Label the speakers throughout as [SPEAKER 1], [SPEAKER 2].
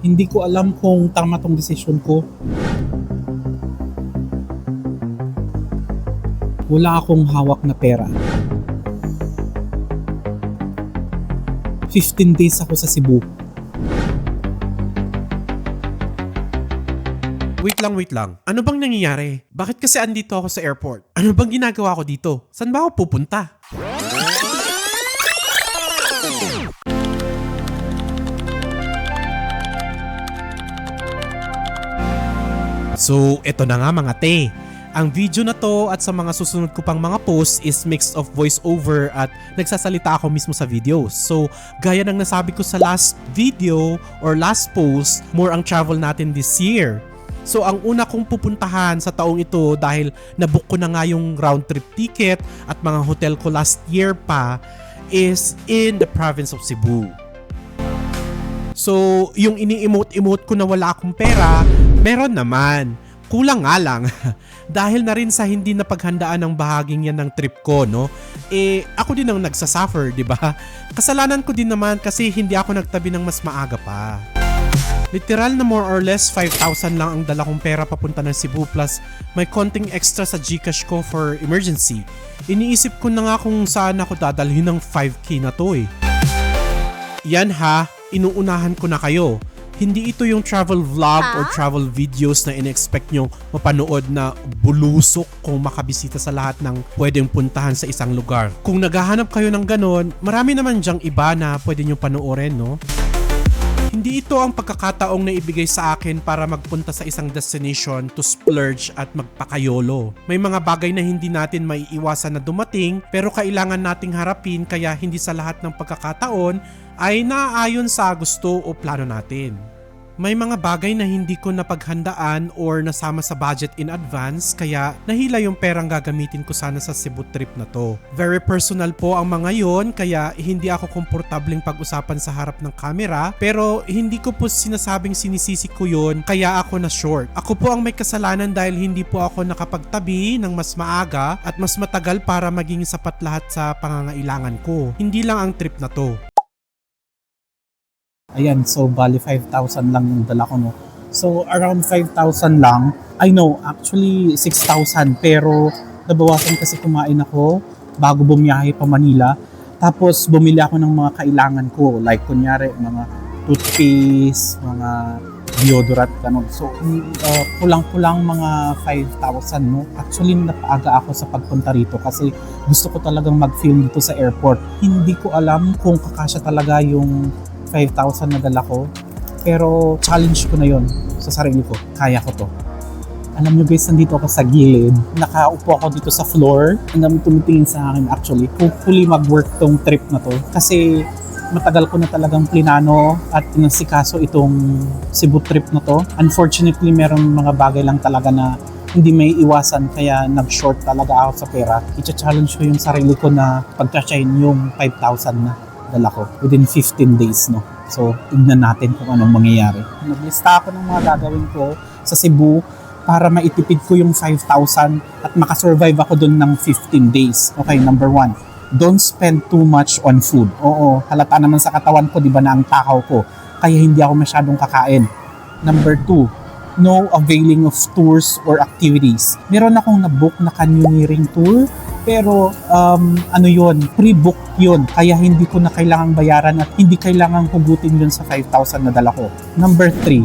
[SPEAKER 1] Hindi ko alam kung tama tong desisyon ko. Wala akong hawak na pera. 15 days ako sa Cebu.
[SPEAKER 2] Wait lang. Ano bang nangyayari? Bakit kasi andito ako sa airport? Ano bang ginagawa ko dito? Saan ba ako pupunta? So, eto na nga mga te. Ang video na to at sa mga susunod ko pang mga posts is mix of voiceover at nagsasalita ako mismo sa video. So, gaya ng nasabi ko sa last video or last post, more ang travel natin this year. So, ang una kong pupuntahan sa taong ito dahil nabook ko na nga yung round trip ticket at mga hotel ko last year pa is in the province of Cebu. So, yung ini-emote-emote ko na wala akong pera, meron naman. Kulang nga lang. Dahil na rin sa hindi napaghandaan ng bahaging yan ng trip ko, no? Ako din ang nagsasuffer, di ba? Kasalanan ko din naman kasi hindi ako nagtabi ng mas maaga pa. Literal na more or less 5,000 lang ang dala kong pera papunta ng Cebu plus may konting extra sa GCash ko for emergency. Iniisip ko na nga kung saan ako dadalhin ng 5K na to eh. Yan ha, inuunahan ko na kayo. Hindi ito yung travel vlog or travel videos na in-expect nyo mapanood na bulusok kung makabisita sa lahat ng pwedeng puntahan sa isang lugar. Kung naghahanap kayo ng ganon, marami naman dyang iba na pwede nyo panoorin, no? Hindi ito ang pagkakataong na ibigay sa akin para magpunta sa isang destination to splurge at magpakayolo. May mga bagay na hindi natin maiiwasan na dumating pero kailangan nating harapin kaya hindi sa lahat ng pagkakataon ay naaayon sa gusto o plano natin. May mga bagay na hindi ko napaghandaan or nasama sa budget in advance kaya nahila yung perang gagamitin ko sana sa Cebu trip na to. Very personal po ang mga yon kaya hindi ako komportableng pag-usapan sa harap ng camera pero hindi ko po sinasabing sinisisi ko yon kaya ako na short. Ako po ang may kasalanan dahil hindi po ako nakapagtabi ng mas maaga at mas matagal para maging sapat lahat sa pangangailangan ko. Hindi lang ang trip na to.
[SPEAKER 1] Ayan, so bali 5,000 lang yung dala ko, no? So around 5,000 lang. I know, actually 6,000 pero nabawasan kasi kumain ako bago bumiyahe pa Manila. Tapos bumili ako ng mga kailangan ko like kunyari mga toothpaste, mga deodorant, ganun. So kulang-kulang mga 5,000, no? Actually napaaga ako sa pagpunta rito kasi gusto ko talagang mag-film dito sa airport. Hindi ko alam kung kakasya talaga yung 5,000 na dala ko. Pero challenge ko na yon sa sarili ko. Kaya ko to. Alam nyo guys, nandito ako sa gilid. Nakaupo ako dito sa floor. Ang dami tumitingin sa akin actually. Hopefully mag-work tong trip na to. Kasi matagal ko na talagang plinano at pinasikaso itong Cebu trip na to. Unfortunately, meron mga bagay lang talaga na hindi may iwasan kaya nag-short talaga ako sa pera. I-challenge ko yung sarili ko na pagka-shine yung 5,000 na dala ko within 15 days, no? So, tignan natin kung anong mangyayari. Naglista ako ng mga gagawin ko sa Cebu para maitipid ko yung 5,000 at makasurvive ako dun ng 15 days. Okay, number 1, don't spend too much on food. Oo, halata naman sa katawan ko, di ba, na ang takaw ko. Kaya hindi ako masyadong kakain. Number 2, no availing of tours or activities. Meron akong nabook na canyoneering tour pero ano yun, pre-book yun. Kaya hindi ko na kailangang bayaran at hindi kailangang hugutin yun sa 5,000 na dala ko. Number 3,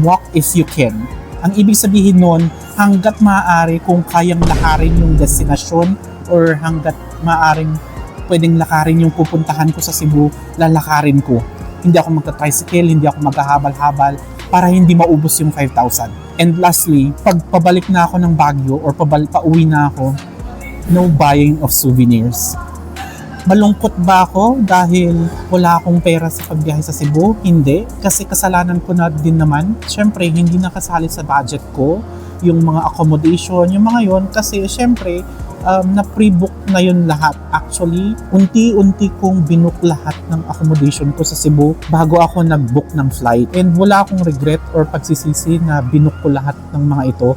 [SPEAKER 1] walk if you can. Ang ibig sabihin nun, hanggat maaari kung kayang lakarin yung destinasyon or hanggat maaaring pwedeng lakarin yung pupuntahan ko sa Cebu, lalakarin ko. Hindi ako magta-tricycle, hindi ako maghahabal-habal para hindi maubos yung 5,000. And lastly, pag pabalik na ako ng Baguio or pauwi na ako, no buying of souvenirs. Malungkot ba ako dahil wala akong pera sa pagbiyahe sa Cebu? Hindi. Kasi kasalanan ko na din naman. Siyempre, hindi nakasali sa budget ko yung mga accommodation, yung mga yon. Kasi siyempre, na pre-book na yun lahat. Actually, unti-unti kong binook lahat ng accommodation ko sa Cebu bago ako nag-book ng flight. And wala akong regret or pagsisisi na binook ko lahat ng mga ito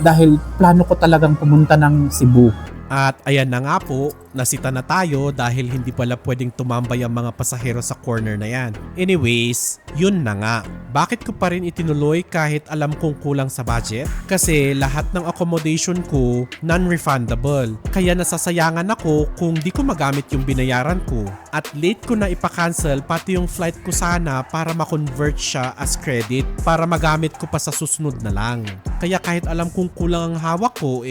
[SPEAKER 1] dahil plano ko talagang pumunta ng Cebu.
[SPEAKER 2] At ayan na nga po, nasita na tayo dahil hindi pala pwedeng tumambay ang mga pasahero sa corner na yan. Anyways, yun na nga. Bakit ko pa rin itinuloy kahit alam kong kulang sa budget? Kasi lahat ng accommodation ko non-refundable. Kaya nasasayangan ako kung di ko magamit yung binayaran ko. At late ko na ipa-cancel pati yung flight ko sana para ma-convert siya as credit para magamit ko pa sa susunod na lang. Kaya kahit alam kong kulang ang hawak ko,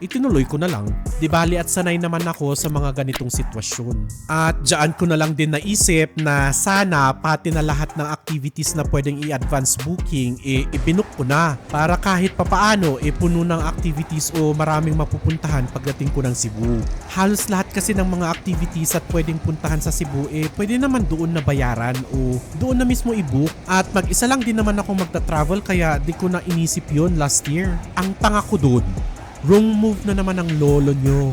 [SPEAKER 2] itinuloy ko na lang. Di bali at sanay naman ako sa mga ganitong sitwasyon. At dyan ko na lang din naisip na sana pati na lahat ng activities na pwedeng i-advance booking, ibinook ko na. Para kahit papaano, puno ng activities o maraming mapupuntahan pagdating ko ng Cebu. Halos lahat kasi ng mga activities at pwedeng puntahan sa Cebu, pwede naman doon na bayaran o doon na mismo i-book. At mag-isa lang din naman ako magta-travel kaya di ko na inisip yun last year. Ang tanga ko doon. Wrong move na naman ang lolo nyo.